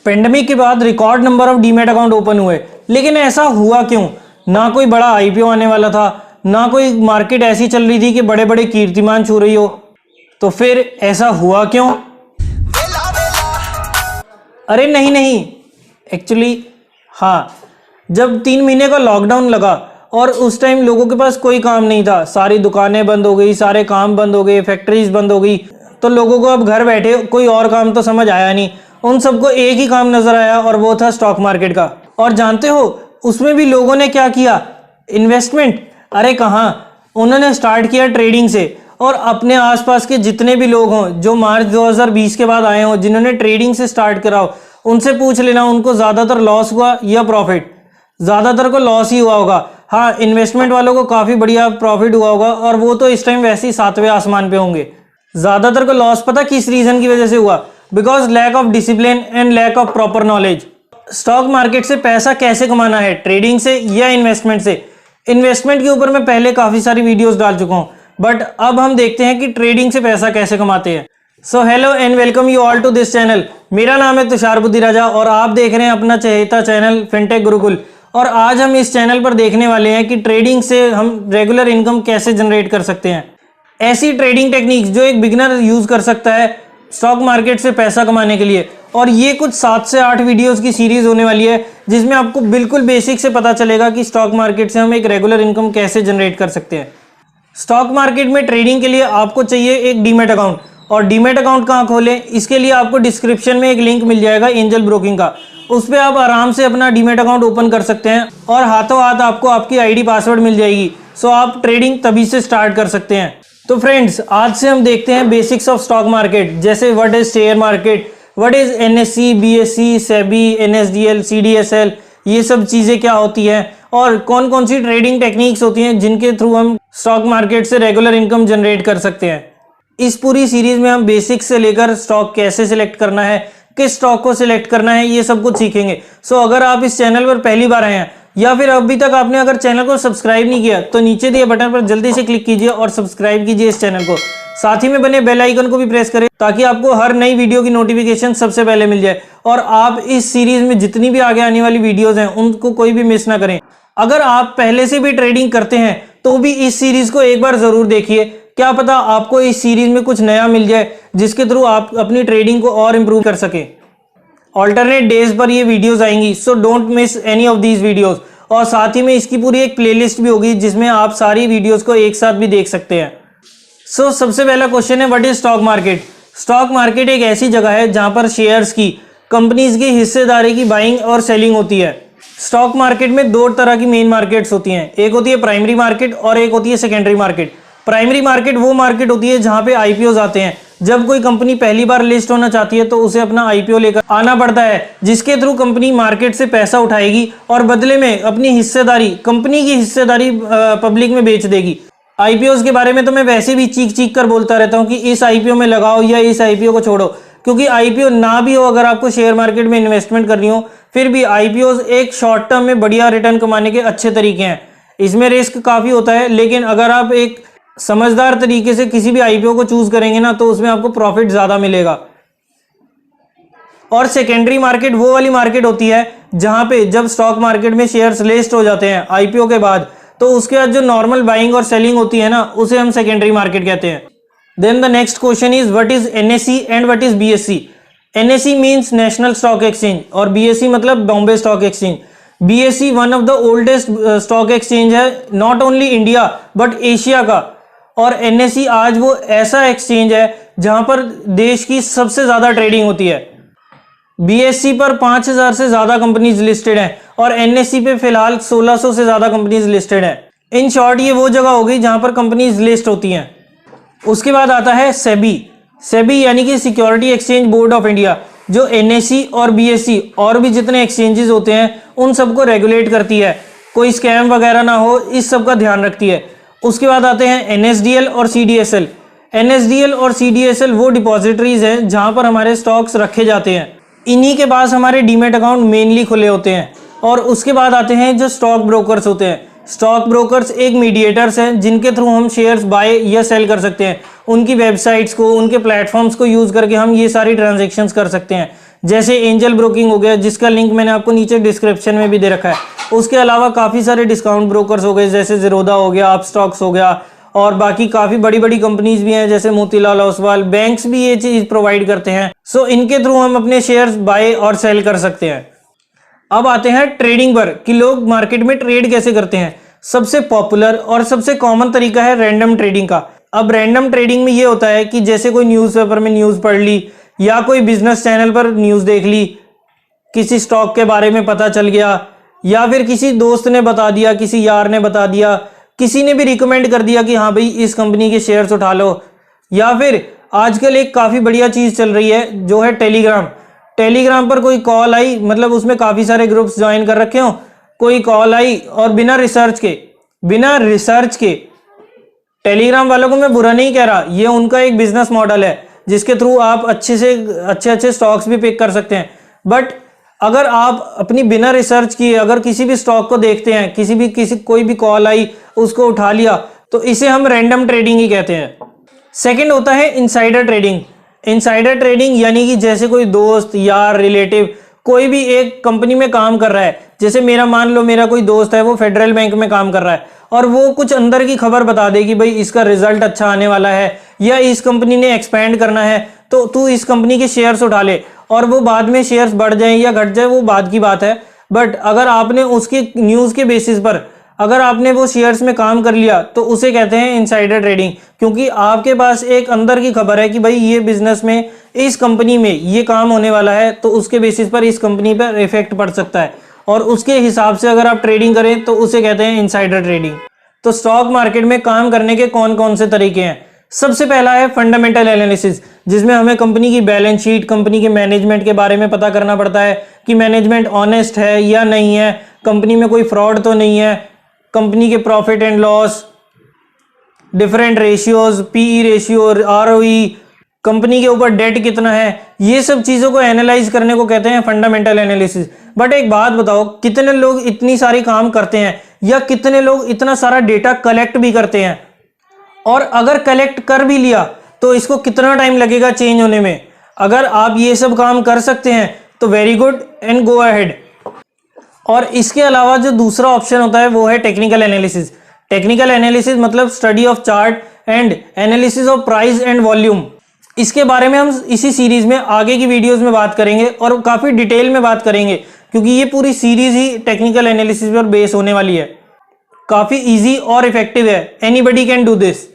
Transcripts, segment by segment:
Pandemic के बाद record number of demat account open हुए, लेकिन ऐसा हुआ क्यों? ना कोई बड़ा आईपीओ आने वाला था, ना कोई मार्केट ऐसी चल रही थी कि बड़े बड़े कीर्तिमान छू रही हो। तो फिर ऐसा हुआ क्यों? अरे नहीं, एक्चुअली हाँ, जब 3 महीने का लॉकडाउन लगा और उस टाइम लोगों के पास कोई काम नहीं था, सारी दुकानें बंद हो गई, सारे काम बंद हो गए, फैक्ट्रीज बंद हो गई, तो लोगों को अब घर बैठे कोई और काम तो समझ आया नहीं। उन सबको एक ही काम नजर आया और वो था स्टॉक मार्केट का। और जानते हो उसमें भी लोगों ने क्या किया? इन्वेस्टमेंट। अरे कहाँ, उन्होंने स्टार्ट किया ट्रेडिंग से। और अपने आसपास के जितने भी लोग हों जो मार्च 2020 के बाद आए हों, जिन्होंने ट्रेडिंग से स्टार्ट करा हो, उनसे पूछ लेना उनको ज़्यादातर लॉस हुआ या प्रॉफिट। ज़्यादातर को लॉस ही हुआ होगा। हाँ, इन्वेस्टमेंट वालों को काफ़ी बढ़िया प्रॉफिट हुआ होगा और वो तो इस टाइम वैसे ही 7वें आसमान पे होंगे। ज़्यादातर को लॉस पता किस रीज़न की वजह से हुआ? Because lack of discipline and lack of proper knowledge. Stock market से पैसा कैसे कमाना है, ट्रेडिंग से या इन्वेस्टमेंट से? इन्वेस्टमेंट के ऊपर मैं पहले काफ़ी सारी वीडियोस डाल चुका हूँ, बट अब हम देखते हैं कि ट्रेडिंग से पैसा कैसे कमाते हैं। So hello and welcome you all to this channel. मेरा नाम है तुषार बुद्धिराजा और आप देख रहे हैं अपना चहेता चैनल फिनटेक गुरुकुल। और आज हम इस चैनल पर देखने वाले हैं कि ट्रेडिंग से हम रेगुलर इनकम कैसे जनरेट कर सकते हैं। ऐसी ट्रेडिंग टेक्निक्स जो एक बिगिनर यूज कर सकता है स्टॉक मार्केट से पैसा कमाने के लिए। और ये कुछ 7 से 8 वीडियोस की सीरीज होने वाली है जिसमें आपको बिल्कुल बेसिक से पता चलेगा कि स्टॉक मार्केट से हम एक रेगुलर इनकम कैसे जनरेट कर सकते हैं। स्टॉक मार्केट में ट्रेडिंग के लिए आपको चाहिए एक डीमैट अकाउंट। और डीमैट अकाउंट कहाँ खोलें, इसके लिए आपको डिस्क्रिप्शन में एक लिंक मिल जाएगा एंजल ब्रोकिंग का। उस पर आप आराम से अपना डीमैट अकाउंट ओपन कर सकते हैं और हाथों हाथ आपको आपकी आईडी पासवर्ड मिल जाएगी। सो आप ट्रेडिंग तभी से स्टार्ट कर सकते हैं। तो फ्रेंड्स, आज से हम देखते हैं बेसिक्स ऑफ स्टॉक मार्केट, जैसे what is share market, what is NSC, BSc, SEBI, NSDL, CDSL, ये सब चीज़ें क्या होती हैं और कौन कौन सी ट्रेडिंग टेक्निक्स होती हैं जिनके थ्रू हम स्टॉक मार्केट से रेगुलर इनकम जनरेट कर सकते हैं। इस पूरी सीरीज में हम बेसिक्स से लेकर स्टॉक कैसे सिलेक्ट करना है, किस स्टॉक को सिलेक्ट करना है, ये सब कुछ सीखेंगे। सो अगर आप इस चैनल पर पहली बार आए हैं या फिर अभी तक आपने अगर चैनल को सब्सक्राइब नहीं किया तो नीचे दिए बटन पर जल्दी से क्लिक कीजिए और सब्सक्राइब कीजिए इस चैनल को। साथ ही में बने बेल आइकन को भी प्रेस करें ताकि आपको हर नई वीडियो की नोटिफिकेशन सबसे पहले मिल जाए और आप इस सीरीज में जितनी भी आगे आने वाली वीडियोस हैं उनको कोई भी मिस ना करें। अगर आप पहले से भी ट्रेडिंग करते हैं तो भी इस सीरीज को एक बार जरूर देखिए। क्या पता आपको इस सीरीज में कुछ नया मिल जाए जिसके थ्रू आप अपनी ट्रेडिंग को और इम्प्रूव कर सकें। ऑल्टरनेट डेज पर ये वीडियोस आएंगी, so don't miss any of these videos. और साथ ही में इसकी पूरी एक प्लेलिस्ट भी होगी जिसमें आप सारी वीडियोस को एक साथ भी देख सकते हैं। सो सबसे पहला क्वेश्चन है what is stock market. Stock market एक ऐसी जगह है जहां पर शेयर्स की, कंपनीज की हिस्सेदारी की बाइंग और सेलिंग होती है। स्टॉक मार्केट में 2 तरह की मेन मार्केट्स होती हैं, एक होती है प्राइमरी मार्केट और एक होती है सेकेंडरी मार्केट। प्राइमरी मार्केट वो मार्केट होती है जहां पे आईपीओ आते हैं। जब कोई कंपनी पहली बार लिस्ट होना चाहती है तो उसे अपना आईपीओ लेकर आना पड़ता है, जिसके थ्रू कंपनी मार्केट से पैसा उठाएगी और बदले में अपनी हिस्सेदारी, कंपनी की हिस्सेदारी पब्लिक में बेच देगी। आईपीओ के बारे में तो मैं वैसे भी चीख कर बोलता रहता हूँ कि इस आईपीओ में लगाओ या इस आईपीओ को छोड़ो, क्योंकि आईपीओ ना भी हो, अगर आपको शेयर मार्केट में इन्वेस्टमेंट करनी हो, फिर भी आईपीओ एक शॉर्ट टर्म में बढ़िया रिटर्न कमाने के अच्छे तरीके हैं। इसमें रिस्क काफ़ी होता है, लेकिन अगर आप एक समझदार तरीके से किसी भी आईपीओ को चूज करेंगे ना तो उसमें आपको प्रॉफिट ज्यादा मिलेगा। और सेकेंडरी मार्केट वो वाली मार्केट होती है जहां पे जब स्टॉक मार्केट में शेयर्स लिस्ट हो जाते हैं आईपीओ के बाद, तो उसके बाद जो नॉर्मल बाइंग और सेलिंग होती है ना, उसे हम सेकेंडरी मार्केट कहते हैं। Then the next question is what is NSC and what is BSC. NSC means national stock exchange और बीएससी मतलब Bombay stock exchange. BSC one of the oldest stock exchange है, not only India but Asia का। और NSC आज वो ऐसा exchange है जहां पर देश की सबसे ज्यादा ट्रेडिंग होती है। बीएससी पर 5000 से ज्यादा कंपनीज लिस्टेड हैं और एनएससी पे फिलहाल 1600 से ज्यादा कंपनीज लिस्टेड हैं। इन शॉर्ट ये वो जगह हो गई जहां पर कंपनीज लिस्ट होती हैं। उसके बाद आता है सेबी। सेबी यानी कि security exchange board of India, जो एनएससी और बीएससी और भी जितने एक्सचेंजेस होते हैं उन सबको रेगुलेट करती है, कोई स्कैम वगैरह ना हो, इस सब का ध्यान रखती है। उसके बाद आते हैं एनएसडीएल और सीडीएसएल। एनएसडीएल और सीडीएसएल वो डिपॉजिटरीज हैं जहां पर हमारे स्टॉक्स रखे जाते हैं। इन्हीं के पास हमारे डीमैट अकाउंट मेनली खुले होते हैं। और उसके बाद आते हैं जो स्टॉक ब्रोकर्स होते हैं। स्टॉक ब्रोकर्स एक मीडिएटर्स हैं जिनके थ्रू हम शेयर्स बाय या सेल कर सकते हैं। उनकी वेबसाइट्स को, उनके प्लेटफॉर्म्स को यूज करके हम ये सारी ट्रांजैक्शंस कर सकते हैं। जैसे एंजल ब्रोकिंग हो गया, जिसका लिंक मैंने आपको नीचे डिस्क्रिप्शन में भी दे रखा है। उसके अलावा काफ़ी सारे डिस्काउंट ब्रोकर्स हो गए, जैसे ज़ीरोधा हो गया, अपस्टॉक्स हो गया, और बाकी काफ़ी बड़ी बड़ी कंपनीज भी हैं जैसे मोतीलाल ओसवाल। बैंक्स भी ये चीज़ प्रोवाइड करते हैं। सो इनके थ्रू हम अपने शेयर्स बाय और सेल कर सकते हैं। अब आते हैं ट्रेडिंग पर कि लोग मार्केट में ट्रेड कैसे करते हैं। सबसे पॉपुलर और सबसे कॉमन तरीका है रैंडम ट्रेडिंग का। अब रैंडम ट्रेडिंग में ये होता है कि जैसे कोई न्यूज़पेपर में न्यूज़ पढ़ ली या कोई बिजनेस चैनल पर न्यूज़ देख ली, किसी स्टॉक के बारे में पता चल गया, या फिर किसी दोस्त ने बता दिया, किसी यार ने बता दिया, किसी ने भी रिकमेंड कर दिया कि हाँ भाई इस कंपनी के शेयर्स उठा लो। या फिर आजकल एक काफ़ी बढ़िया चीज़ चल रही है जो है टेलीग्राम। टेलीग्राम पर कोई कॉल आई, मतलब उसमें काफ़ी सारे ग्रुप्स ज्वाइन कर रखे हो, कोई कॉल आई और बिना रिसर्च के टेलीग्राम वालों को मैं बुरा नहीं कह रहा, ये उनका एक बिजनेस मॉडल है जिसके थ्रू आप अच्छे से अच्छे स्टॉक्स भी पिक कर सकते हैं। बट अगर आप अपनी बिना रिसर्च किए अगर किसी भी स्टॉक को देखते हैं, कोई भी कॉल आई उसको उठा लिया, तो इसे हम रैंडम ट्रेडिंग ही कहते हैं। सेकंड होता है इनसाइडर ट्रेडिंग। इनसाइडर ट्रेडिंग यानी कि जैसे कोई दोस्त, यार, रिलेटिव कोई भी एक कंपनी में काम कर रहा है, जैसे मान लो मेरा कोई दोस्त है वो फेडरल बैंक में काम कर रहा है, और वो कुछ अंदर की खबर बता दे कि भाई इसका रिजल्ट अच्छा आने वाला है या इस कंपनी ने एक्सपेंड करना है, तो तू इस कंपनी के शेयर्स उठा ले। और वो बाद में शेयर्स बढ़ जाए या घट जाए वो बाद की बात है, बट अगर आपने उसके न्यूज़ के बेसिस पर अगर आपने वो शेयर्स में काम कर लिया तो उसे कहते हैं इनसाइडर ट्रेडिंग, क्योंकि आपके पास एक अंदर की खबर है कि भाई ये बिजनेस में इस कंपनी में ये काम होने वाला है, तो उसके बेसिस पर इस कंपनी पर इफेक्ट पड़ सकता है, और उसके हिसाब से अगर आप ट्रेडिंग करें तो उसे कहते हैं इनसाइडर ट्रेडिंग। तो स्टॉक मार्केट में काम करने के कौन कौन से तरीके हैं। सबसे पहला है फंडामेंटल एनालिसिस, जिसमें हमें कंपनी की बैलेंस शीट, कंपनी के मैनेजमेंट के बारे में पता करना पड़ता है कि मैनेजमेंट ऑनेस्ट है या नहीं है, कंपनी में कोई फ्रॉड तो नहीं है, कंपनी के profit and loss, different ratios, PE ratio, ROE, company के ऊपर डेट कितना है, ये सब चीज़ों को एनालाइज करने को कहते हैं फंडामेंटल एनालिसिस। बट एक बात बताओ, कितने लोग इतनी सारी काम करते हैं या कितने लोग इतना सारा डेटा कलेक्ट भी करते हैं, और अगर कलेक्ट कर भी लिया तो इसको कितना टाइम लगेगा चेंज होने में। अगर आप ये सब काम कर सकते हैं तो very good and go ahead. और इसके अलावा जो दूसरा ऑप्शन होता है वो है टेक्निकल एनालिसिस। टेक्निकल एनालिसिस मतलब study of chart and analysis of price and volume. इसके बारे में हम इसी सीरीज में आगे की वीडियोस में बात करेंगे और काफ़ी डिटेल में बात करेंगे, क्योंकि ये पूरी सीरीज ही टेक्निकल एनालिसिस पर बेस होने वाली है। काफ़ी इजी और इफेक्टिव है, एनीबडी कैन डू दिस।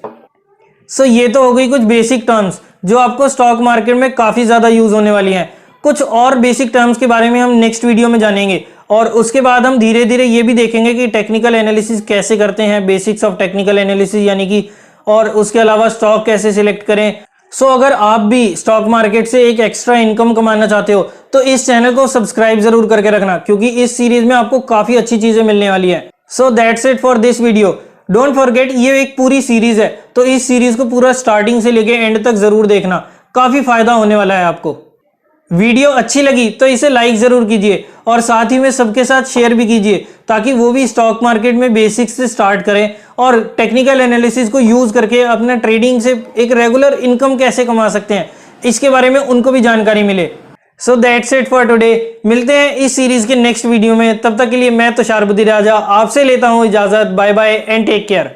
सो ये तो हो गई कुछ बेसिक टर्म्स जो आपको स्टॉक मार्केट में काफ़ी ज़्यादा यूज़ होने वाली हैं। कुछ और बेसिक टर्म्स के बारे में हम नेक्स्ट वीडियो में जानेंगे, और उसके बाद हम धीरे धीरे ये भी देखेंगे कि टेक्निकल एनालिसिस कैसे करते हैं, बेसिक्स ऑफ टेक्निकल एनालिसिस यानी कि, और उसके अलावा स्टॉक कैसे सिलेक्ट करें। सो अगर आप भी स्टॉक मार्केट से एक एक्स्ट्रा इनकम कमाना चाहते हो तो इस चैनल को सब्सक्राइब जरूर करके रखना, क्योंकि इस सीरीज में आपको काफ़ी अच्छी चीज़ें मिलने वाली हैं। So that's it for this video. Don't forget, ये एक पूरी सीरीज है, तो इस सीरीज को पूरा स्टार्टिंग से लेके एंड तक जरूर देखना, काफ़ी फायदा होने वाला है आपको। वीडियो अच्छी लगी तो इसे लाइक जरूर कीजिए और साथ ही में सबके साथ शेयर भी कीजिए, ताकि वो भी स्टॉक मार्केट में बेसिक्स से स्टार्ट करें और टेक्निकल एनालिसिस को यूज करके अपना ट्रेडिंग से एक रेगुलर इनकम कैसे कमा सकते हैं इसके बारे में उनको भी जानकारी मिले। So that's it for today. मिलते हैं इस सीरीज के नेक्स्ट वीडियो में, तब तक के लिए मैं तुषार बुद्धि राजा आपसे लेता हूँ इजाजत। Bye bye and take care.